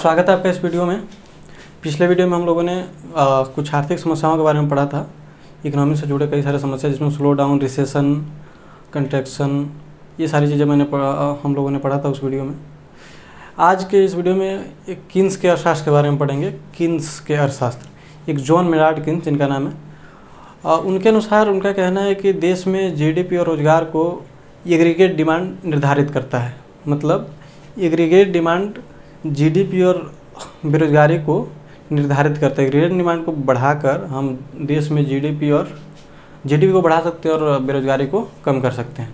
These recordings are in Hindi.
स्वागत है आपका इस वीडियो में। पिछले वीडियो में हम लोगों ने कुछ आर्थिक समस्याओं के बारे में पढ़ा था। इकोनॉमी से जुड़े कई सारे समस्या जिसमें स्लो डाउन, रिसेशन, कंट्रैक्शन, ये सारी चीज़ें हम लोगों ने पढ़ा था उस वीडियो में। आज के इस वीडियो में एक कीन्स के अर्थशास्त्र के बारे में पढ़ेंगे। कीन्स के अर्थशास्त्र, एक जॉन मेनार्ड कीन्स जिनका नाम है, उनके अनुसार उनका कहना है कि देश में जीडीपी और रोजगार को एग्रीगेट डिमांड निर्धारित करता है। मतलब एग्रीगेट डिमांड जीडीपी और बेरोजगारी को निर्धारित करता है। एग्रीगेट डिमांड को बढ़ाकर हम देश में जीडीपी को बढ़ा सकते हैं और बेरोजगारी को कम कर सकते हैं।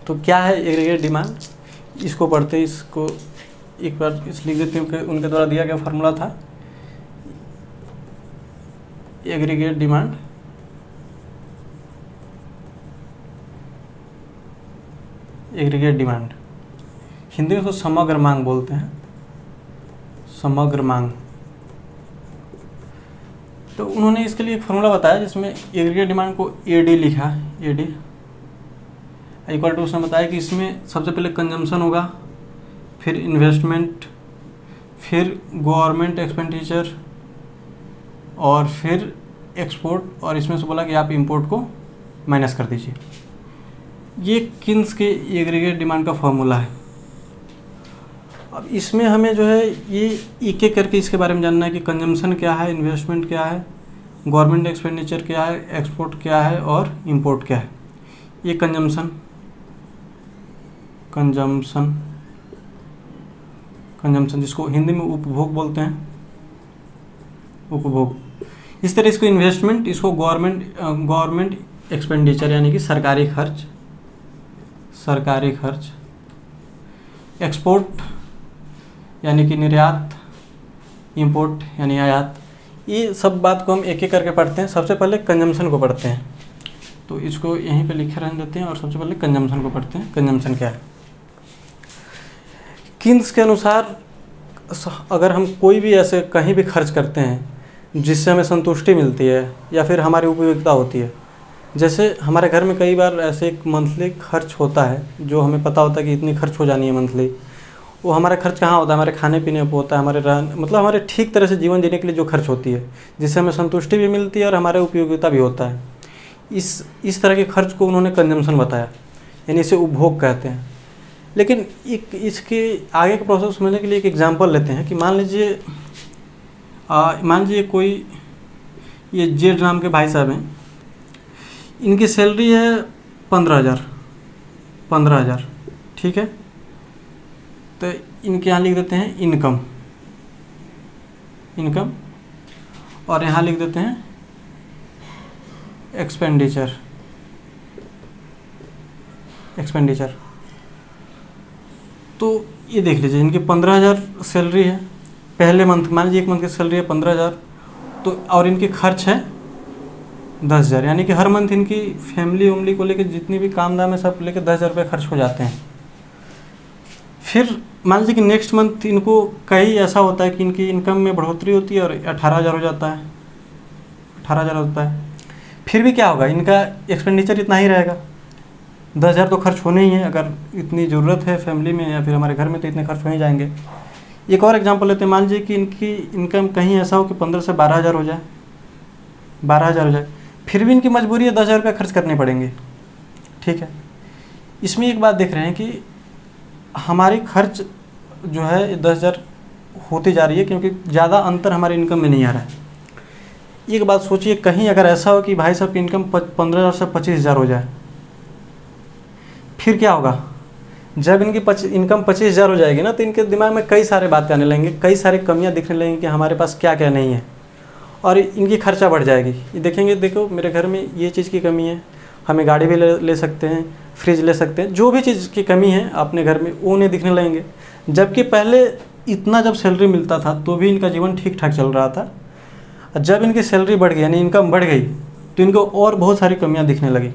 तो क्या है एग्रीगेट डिमांड, इसको पढ़ते इसको एक बार लिख देते हैं। उनके द्वारा दिया गया फार्मूला था एग्रीगेट डिमांड हिंदी में उसको समग्र मांग बोलते हैं, समग्र मांग। तो उन्होंने इसके लिए एक फार्मूला बताया जिसमें एग्रीगेट डिमांड को एडी लिखा, एडी इक्वल टू, उसने बताया कि इसमें सबसे पहले कंजम्पशन होगा, फिर इन्वेस्टमेंट, फिर गवर्नमेंट एक्सपेंडिचर और फिर एक्सपोर्ट, और इसमें से बोला कि आप इंपोर्ट को माइनस कर दीजिए। ये कीन्स के एग्रीगेट डिमांड का फार्मूला है। अब इसमें हमें जो है ये एक एक करके इसके बारे में जानना है कि कंजम्पशन क्या है, इन्वेस्टमेंट क्या है, गवर्नमेंट एक्सपेंडिचर क्या है, एक्सपोर्ट क्या है और इंपोर्ट क्या है। ये कंजम्पशन जिसको हिंदी में उपभोग बोलते हैं, उपभोग। इस तरह इसको इन्वेस्टमेंट, इसको गवर्नमेंट एक्सपेंडिचर यानी कि सरकारी खर्च, एक्सपोर्ट यानी कि निर्यात, इंपोर्ट यानी आयात। ये सब बात को हम एक एक करके पढ़ते हैं। सबसे पहले कंजम्पशन को पढ़ते हैं, तो इसको यहीं पे लिखे रहने देते हैं और सबसे पहले कंजम्पशन को पढ़ते हैं। कंजम्पशन क्या है? कीन्स के अनुसार अगर हम कोई भी ऐसे कहीं भी खर्च करते हैं जिससे हमें संतुष्टि मिलती है या फिर हमारी उपयोगिता होती है, जैसे हमारे घर में कई बार ऐसे एक मंथली खर्च होता है जो हमें पता होता है कि इतनी खर्च हो जानी है मंथली। वो हमारा खर्च कहाँ होता है? हमारे खाने पीने पर होता है, मतलब हमारे ठीक तरह से जीवन जीने के लिए जो खर्च होती है, जिससे हमें संतुष्टि भी मिलती है और हमारे उपयोगिता भी होता है। इस तरह के खर्च को उन्होंने कंजम्पशन बताया, यानी इसे उपभोग कहते हैं। लेकिन इसके आगे का प्रोसेस समझने के लिए एक एग्जांपल लेते हैं कि मान लीजिए कोई ये जेड नाम के भाई साहब हैं, इनकी सैलरी है 15,000, ठीक है। तो इनके यहाँ लिख देते हैं इनकम, और यहाँ लिख देते हैं एक्सपेंडिचर। तो ये देख लीजिए, इनकी 15,000 सैलरी है पहले मंथ, मान लीजिए एक मंथ की सैलरी है 15,000, तो और इनकी खर्च है 10,000, यानी कि हर मंथ इनकी फैमिली को लेकर जितनी भी काम दाम है सब लेकर 10,000 रुपये खर्च हो जाते हैं। फिर मान लीजिए कि नेक्स्ट मंथ इनको कहीं ऐसा होता है कि इनकी इनकम में बढ़ोतरी होती है और 18,000 हो जाता है, 18,000 होता है। फिर भी क्या होगा? इनका एक्सपेंडिचर इतना ही रहेगा, 10,000 तो खर्च होने ही है। अगर इतनी ज़रूरत है फैमिली में या फिर हमारे घर में तो इतने खर्च हो ही जाएंगे। एक और एग्जांपल लेते हैं, मान लीजिए कि इनकी इनकम कहीं ऐसा हो कि 15 से 12,000 हो जाए, 12,000 हो जाए, फिर भी इनकी मजबूरी है 10,000 रुपये खर्च करने पड़ेंगे, ठीक है। इसमें एक बात देख रहे हैं कि हमारी खर्च जो है 10,000 होती जा रही है क्योंकि ज़्यादा अंतर हमारे इनकम में नहीं आ रहा है। एक बात सोचिए, कहीं अगर ऐसा हो कि भाई साहब की इनकम 15,000 से 25,000 हो जाए, फिर क्या होगा? जब इनकी इनकम 25,000 हो जाएगी ना, तो इनके दिमाग में कई सारे बातें आने लगेंगे, कई सारी कमियां दिखने लगेंगी कि हमारे पास क्या क्या नहीं है, और इनकी खर्चा बढ़ जाएगी। ये देखेंगे, देखो मेरे घर में ये चीज़ की कमी है, हमें गाड़ी भी ले सकते हैं, फ्रिज ले सकते हैं, जो भी चीज़ की कमी है अपने घर में वो उन्हें दिखने लगेंगे। जबकि पहले इतना जब सैलरी मिलता था तो भी इनका जीवन ठीक ठाक चल रहा था, जब इनकी सैलरी बढ़ गई यानी इनकम बढ़ गई तो इनको और बहुत सारी कमियां दिखने लगी।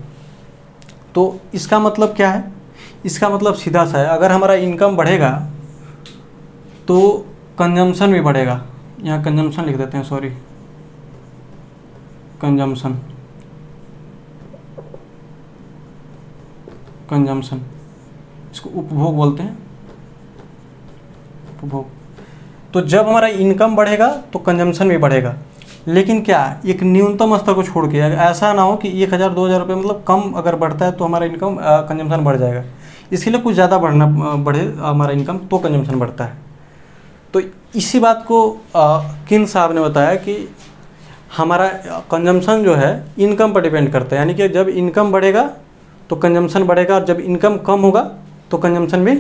तो इसका मतलब क्या है? इसका मतलब सीधा सा है, अगर हमारा इनकम बढ़ेगा तो कंजम्पशन भी बढ़ेगा। यहाँ कंजम्पशन लिख देते हैं, सॉरी, कंजम्पशन, इसको उपभोग बोलते हैं, उपभोग। तो जब हमारा इनकम बढ़ेगा तो कंजम्पशन भी बढ़ेगा, लेकिन क्या एक न्यूनतम स्तर को छोड़ के, ऐसा ना हो कि 1000 2000 रुपये मतलब कम अगर बढ़ता है तो हमारा इनकम कंजम्पशन बढ़ जाएगा, इसके लिए कुछ ज़्यादा बढ़े हमारा इनकम तो कंजम्पशन बढ़ता है। तो इसी बात को किन साहब ने बताया कि हमारा कंजम्पशन जो है इनकम पर डिपेंड करता है, यानी कि जब इनकम बढ़ेगा तो कंजम्पशन बढ़ेगा और जब इनकम कम होगा तो कंजम्पशन भी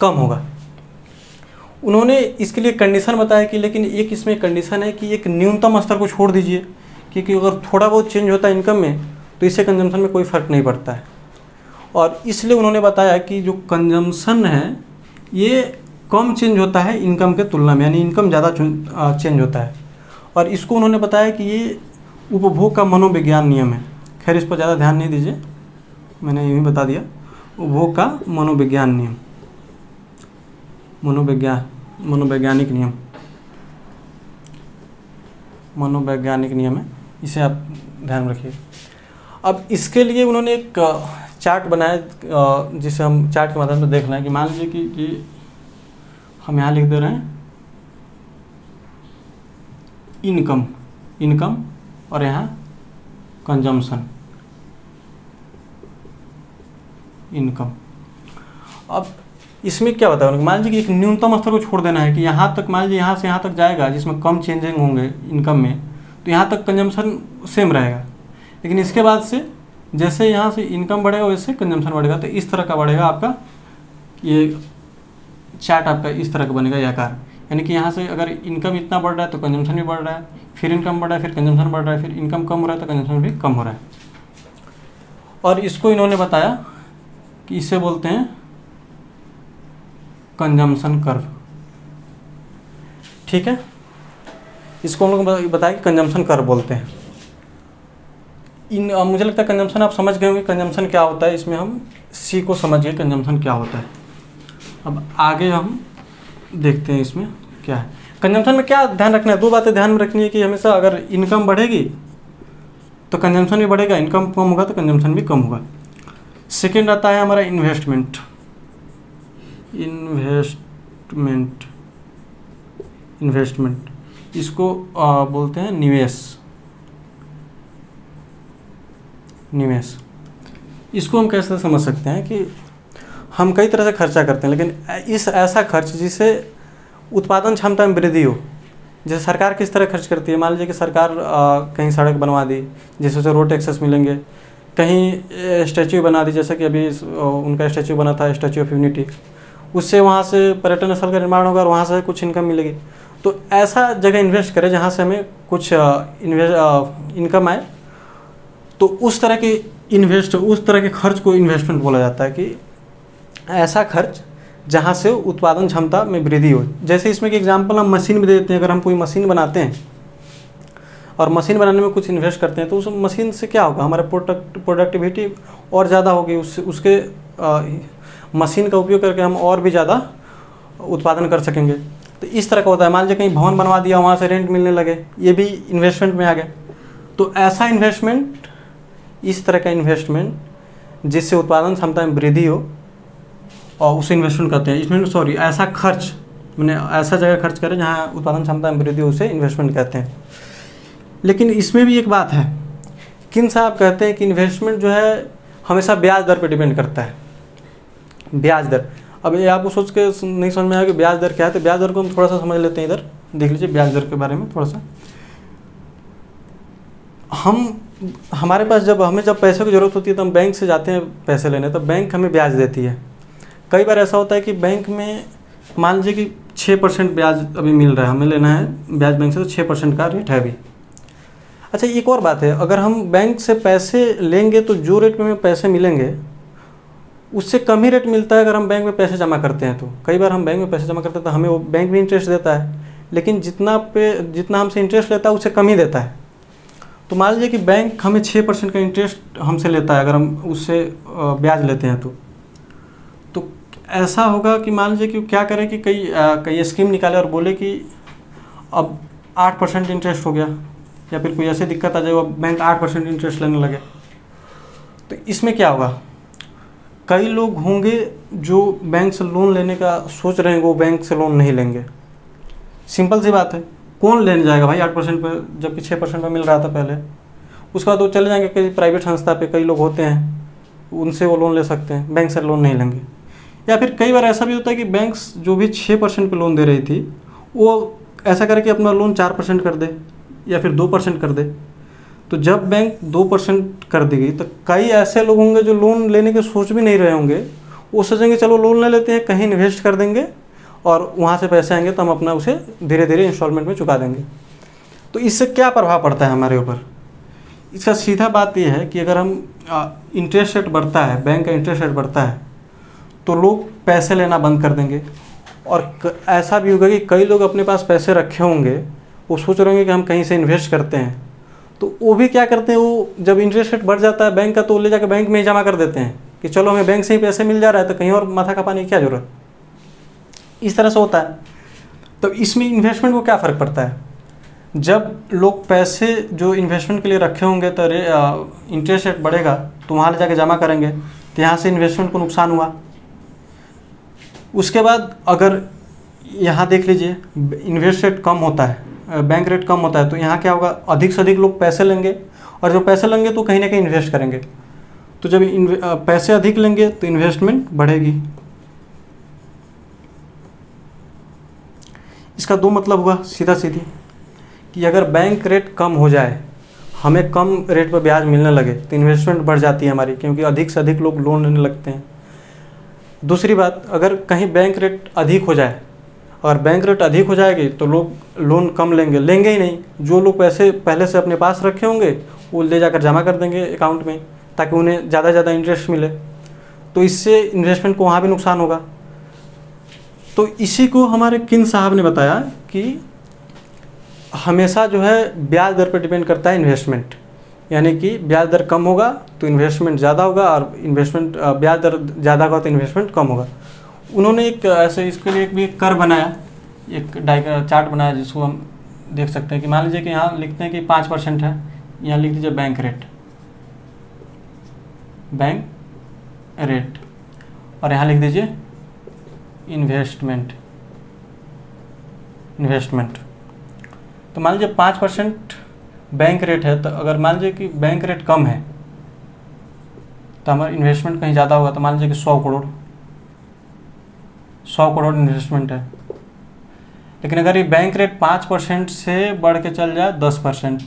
कम होगा। उन्होंने इसके लिए कंडीशन बताया कि लेकिन एक इसमें कंडीशन है कि एक न्यूनतम स्तर को छोड़ दीजिए, क्योंकि अगर थोड़ा बहुत चेंज होता है इनकम में तो इससे कंजम्पशन में कोई फ़र्क नहीं पड़ता है। और इसलिए उन्होंने बताया कि जो कंजम्पशन है ये कम चेंज होता है इनकम के तुलना में, यानी इनकम ज़्यादा चेंज होता है। और इसको उन्होंने बताया कि ये उपभोग का मनोविज्ञान नियम है। खैर इस पर ज़्यादा ध्यान नहीं दीजिए, मैंने यूँ ही बता दिया, उपभोग का मनोविज्ञान नियम, मनोवैज्ञानिक नियम, मनोवैज्ञानिक नियम है, इसे आप ध्यान में रखिए। अब इसके लिए उन्होंने एक चार्ट बनाया जिसे हम चार्ट के माध्यम से देख रहे हैं कि मान लीजिए कि हम यहाँ लिख दे रहे हैं इनकम और यहाँ कंजम्पशन, इनकम। अब इसमें क्या बताया उन्होंने, मान लीजिए कि एक न्यूनतम स्तर को छोड़ देना है कि यहाँ तक, मान लीजिए यहाँ से यहाँ तक जाएगा जिसमें कम चेंजिंग होंगे इनकम में, तो यहाँ तक कंजम्पशन सेम रहेगा, लेकिन इसके बाद से जैसे यहाँ से इनकम बढ़ेगा वैसे कंजम्पशन बढ़ेगा। तो इस तरह का बढ़ेगा आपका, ये चार्ट आपका इस तरह का बनेगा यह आकार, यानी कि यहाँ से अगर इनकम इतना बढ़ रहा है तो कंजम्पशन भी बढ़ रहा है, फिर इनकम बढ़ रहा है, फिर कंजम्पशन बढ़ रहा है, फिर इनकम कम हो रहा है तो कंजम्पशन भी कम हो रहा है। और इसको इन्होंने बताया कि इसे बोलते हैं कंजम्पशन कर्व। ठीक है, इसको हम लोग बताया कि कंजम्पशन कर्व बोलते हैं। मुझे लगता है कंजम्पशन आप समझ गए होंगे कंजम्पशन क्या होता है, इसमें हम सी को समझ गए कंजम्पशन क्या होता है। अब आगे हम देखते हैं इसमें क्या है। कंजम्पशन में क्या ध्यान रखना है, दो बातें ध्यान में रखनी है कि हमेशा अगर इनकम बढ़ेगी तो कंजम्पशन भी बढ़ेगा, इनकम कम होगा तो कंजम्पशन भी कम होगा। सेकेंड आता है हमारा इन्वेस्टमेंट, इसको बोलते हैं निवेश। इसको हम कैसे समझ सकते हैं कि हम कई तरह से खर्चा करते हैं, लेकिन इस ऐसा खर्च जिसे उत्पादन क्षमता में वृद्धि हो। जैसे सरकार किस तरह खर्च करती है, मान लीजिए कि सरकार कहीं सड़क बनवा दी जिससे उसे रोड टैक्सेस मिलेंगे, कहीं स्टैच्यू बना दी, जैसे कि अभी उनका स्टैच्यू बना था स्टैच्यू ऑफ यूनिटी, उससे वहाँ से पर्यटन स्थल का निर्माण होगा और वहाँ से कुछ इनकम मिलेगी। तो ऐसा जगह इन्वेस्ट करें जहाँ से हमें कुछ इनकम आए, तो उस तरह के खर्च को इन्वेस्टमेंट बोला जाता है, कि ऐसा खर्च जहाँ से उत्पादन क्षमता में वृद्धि हो। जैसे इसमें एक एग्जांपल हम मशीन में दे देते हैं, अगर हम कोई मशीन बनाते हैं और मशीन बनाने में कुछ इन्वेस्ट करते हैं तो उस मशीन से क्या होगा, हमारा प्रोडक्टिविटी और ज़्यादा होगी, उसके मशीन का उपयोग करके हम और भी ज़्यादा उत्पादन कर सकेंगे। तो इस तरह का होता है। मान लीजिए कहीं भवन बनवा दिया, वहाँ से रेंट मिलने लगे, ये भी इन्वेस्टमेंट में आ गया। तो ऐसा इन्वेस्टमेंट, इस तरह का इन्वेस्टमेंट जिससे उत्पादन क्षमता में वृद्धि हो और उसे इन्वेस्टमेंट करते हैं। ऐसा खर्च, मैंने ऐसा जगह खर्च करें जहाँ उत्पादन क्षमता में वृद्धि हो, उसे इन्वेस्टमेंट कहते हैं। लेकिन इसमें भी एक बात है, किन साहब कहते हैं कि इन्वेस्टमेंट जो है हमेशा ब्याज दर पर डिपेंड करता है। ब्याज दर, अब ये आपको सोच के नहीं समझ में आया कि ब्याज दर क्या है, तो ब्याज दर को हम थोड़ा सा समझ लेते हैं। इधर देख लीजिए ब्याज दर के बारे में थोड़ा सा। हमारे पास हमें जब पैसे की ज़रूरत होती है तो हम बैंक से जाते हैं पैसे लेने, तो बैंक हमें ब्याज देती है। कई बार ऐसा होता है कि बैंक में मान लीजिए कि 6% ब्याज अभी मिल रहा है, हमें लेना है ब्याज बैंक से, तो 6% का रेट है अभी। अच्छा, एक और बात है, अगर हम बैंक से पैसे लेंगे तो जो रेट में हमें पैसे मिलेंगे उससे कम ही रेट मिलता है अगर हम बैंक में पैसे जमा करते हैं। तो कई बार हम बैंक में पैसे जमा करते हैं तो हमें वो बैंक भी इंटरेस्ट देता है, लेकिन जितना हमसे इंटरेस्ट लेता है उससे कम ही देता है। तो मान लीजिए कि बैंक हमें 6% का इंटरेस्ट हमसे लेता है, अगर हम उससे ब्याज लेते हैं तो ऐसा होगा कि मान लीजिए कि क्या करें कि कई स्कीम निकाले और बोले कि अब 8% इंटरेस्ट हो गया, या फिर कोई ऐसी दिक्कत आ जाए वो बैंक 8% इंटरेस्ट लेने लगे। तो इसमें क्या होगा, कई लोग होंगे जो बैंक से लोन लेने का सोच रहे हैं, वो बैंक से लोन नहीं लेंगे। सिंपल सी बात है, कौन लेने जाएगा भाई 8% पे, जबकि 6% पे मिल रहा था पहले। उसके बाद वो चले जाएंगे कई प्राइवेट संस्था पे, कई लोग होते हैं उनसे वो लोन ले सकते हैं, बैंक से लोन नहीं लेंगे। या फिर कई बार ऐसा भी होता है कि बैंक्स जो भी 6% पे लोन दे रही थी वो ऐसा करे कि अपना लोन 4% कर दे या फिर 2% कर दे। तो जब बैंक 2% कर देगी तो कई ऐसे लोग होंगे जो लोन लेने के सोच भी नहीं रहे होंगे, वो सोचेंगे चलो लोन ले लेते हैं, कहीं इन्वेस्ट कर देंगे और वहाँ से पैसे आएंगे तो हम अपना उसे धीरे धीरे इंस्टॉलमेंट में चुका देंगे। तो इससे क्या प्रभाव पड़ता है हमारे ऊपर? इसका सीधा बात यह है कि अगर हम इंटरेस्ट रेट बढ़ता है, बैंक का इंटरेस्ट रेट बढ़ता है, तो लोग पैसे लेना बंद कर देंगे। और ऐसा भी होगा कि कई लोग अपने पास पैसे रखे होंगे, वो सोच रहे होंगे कि हम कहीं से इन्वेस्ट करते हैं, तो वो भी क्या करते हैं, वो जब इंटरेस्ट रेट बढ़ जाता है बैंक का, तो वो ले जाकर बैंक में ही जमा कर देते हैं कि चलो हमें बैंक से ही पैसे मिल जा रहा है, तो कहीं और माथा खपाने की क्या जरूरत। इस तरह से होता है। तो इसमें इन्वेस्टमेंट को क्या फ़र्क पड़ता है? जब लोग पैसे जो इन्वेस्टमेंट के लिए रखे होंगे तो इंटरेस्ट रेट बढ़ेगा तो वहाँ ले जाके जमा करेंगे, तो यहाँ से इन्वेस्टमेंट को नुकसान हुआ। उसके बाद अगर यहाँ देख लीजिए इन्वेस्ट रेट कम होता है, बैंक रेट कम होता है, तो यहाँ क्या होगा, अधिक से अधिक लोग पैसे लेंगे, और जो पैसे लेंगे तो कहीं ना कहीं इन्वेस्ट करेंगे। तो जब पैसे अधिक लेंगे तो इन्वेस्टमेंट बढ़ेगी। इसका दो मतलब हुआ सीधा सीधी कि अगर बैंक रेट कम हो जाए, हमें कम रेट पर ब्याज मिलने लगे, तो इन्वेस्टमेंट बढ़ जाती है हमारी, क्योंकि अधिक से अधिक लोग लोन लेने लगते हैं। दूसरी बात, अगर कहीं बैंक रेट अधिक हो जाए, और बैंक रेट अधिक हो जाएगी तो लोग लोन कम लेंगे ही नहीं। जो लोग पैसे पहले से अपने पास रखे होंगे वो ले जाकर जमा कर देंगे अकाउंट में, ताकि उन्हें ज़्यादा ज़्यादा इंटरेस्ट मिले। तो इससे इन्वेस्टमेंट को वहाँ भी नुकसान होगा। तो इसी को हमारे किन साहब ने बताया कि हमेशा जो है ब्याज दर पर डिपेंड करता है इन्वेस्टमेंट, यानी कि ब्याज दर कम होगा तो इन्वेस्टमेंट ज़्यादा होगा, और इन्वेस्टमेंट ब्याज दर ज़्यादा होगा तो इन्वेस्टमेंट कम होगा। उन्होंने एक ऐसे इसके लिए भी एक कर्व बनाया, एक चार्ट बनाया, जिसको हम देख सकते हैं कि मान लीजिए कि यहाँ लिखते हैं कि 5% है, यहाँ लिख दीजिए बैंक रेट, और यहाँ लिख दीजिए इन्वेस्टमेंट। तो मान लीजिए 5% बैंक रेट है, तो अगर मान लीजिए कि बैंक रेट कम है तो हमारा इन्वेस्टमेंट कहीं ज़्यादा होगा। तो मान लीजिए कि 100 करोड़ इन्वेस्टमेंट है, लेकिन अगर ये बैंक रेट 5% से बढ़ के चल जाए 10%,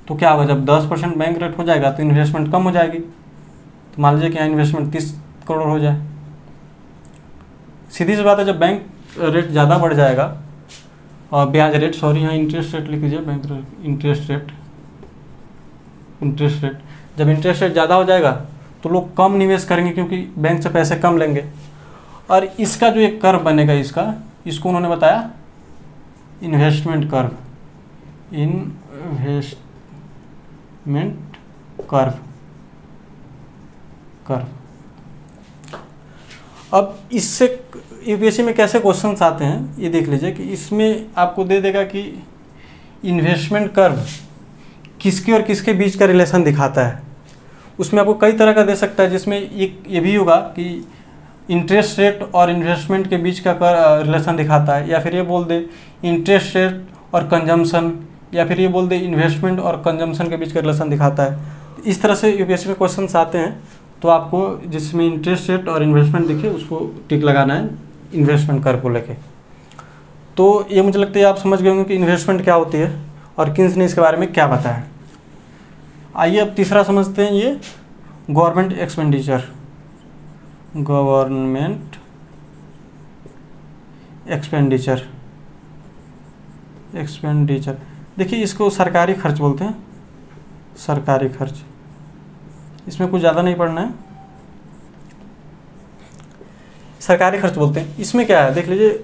तो क्या होगा, जब 10% बैंक रेट हो जाएगा तो इन्वेस्टमेंट कम हो जाएगी। तो मान लीजिए कि यहाँ इन्वेस्टमेंट 30 करोड़ हो जाए। सीधी सी बात है, जब बैंक रेट ज़्यादा बढ़ जाएगा, और ब्याज रेट, सॉरी यहाँ इंटरेस्ट रेट लिख लीजिए, बैंक रेट इंटरेस्ट रेट, जब इंटरेस्ट रेट ज़्यादा हो जाएगा तो लोग कम निवेश करेंगे, क्योंकि बैंक से पैसे कम लेंगे। और इसका जो एक कर्व बनेगा, इसको उन्होंने बताया इन्वेस्टमेंट कर्व। अब इससे यूपीएससी में कैसे क्वेश्चंस आते हैं ये देख लीजिए कि इसमें आपको दे देगा कि इन्वेस्टमेंट कर्व किसके और किसके बीच का रिलेशन दिखाता है। उसमें आपको कई तरह का दे सकता है, जिसमें एक ये भी होगा कि इंटरेस्ट रेट और इन्वेस्टमेंट के बीच का रिलेशन दिखाता है, या फिर ये बोल दे इंटरेस्ट रेट और कंजम्पशन, या फिर ये बोल दे इन्वेस्टमेंट और कंजम्पशन के बीच का रिलेशन दिखाता है। इस तरह से यूपीएससी में क्वेश्चंस आते हैं। तो आपको जिसमें इंटरेस्ट रेट और इन्वेस्टमेंट दिखे उसको टिक लगाना है इन्वेस्टमेंट कर्व को लेके। तो ये मुझे लगता है आप समझ गए होंगे कि इन्वेस्टमेंट क्या होती है और किन्स ने इसके बारे में क्या बताया। आइए अब तीसरा समझते हैं, ये गवर्नमेंट एक्सपेंडिचर। देखिए इसको सरकारी खर्च बोलते हैं, सरकारी खर्च। इसमें कुछ ज़्यादा नहीं पढ़ना है, सरकारी खर्च बोलते हैं। इसमें क्या है देख लीजिए,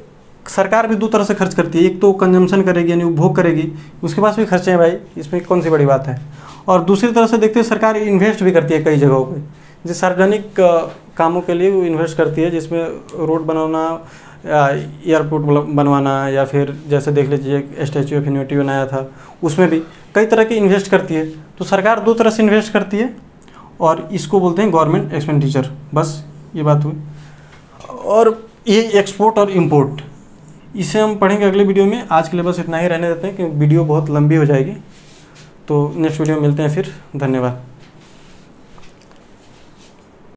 सरकार भी दो तरह से खर्च करती है। एक तो कंजम्पशन करेगी यानी उपभोग करेगी, उसके पास भी खर्चे हैं भाई, इसमें कौन सी बड़ी बात है। और दूसरी तरह से देखते हैं सरकार इन्वेस्ट भी करती है कई जगहों पे, जैसे सार्वजनिक कामों के लिए वो इन्वेस्ट करती है, जिसमें रोड बनाना, एयरपोर्ट बनवाना, या फिर जैसे देख लीजिए स्टैच्यू ऑफ यूनिटी बनाया था, उसमें भी कई तरह की इन्वेस्ट करती है। तो सरकार दो तरह से इन्वेस्ट करती है और इसको बोलते हैं गवर्नमेंट एक्सपेंडिचर। बस ये बात हुई। और ये एक्सपोर्ट और इंपोर्ट, इसे हम पढ़ेंगे अगले वीडियो में। आज के लिए बस इतना ही रहने देते हैं, कि वीडियो बहुत लंबी हो जाएगी। तो नेक्स्ट वीडियो में मिलते हैं फिर। धन्यवाद।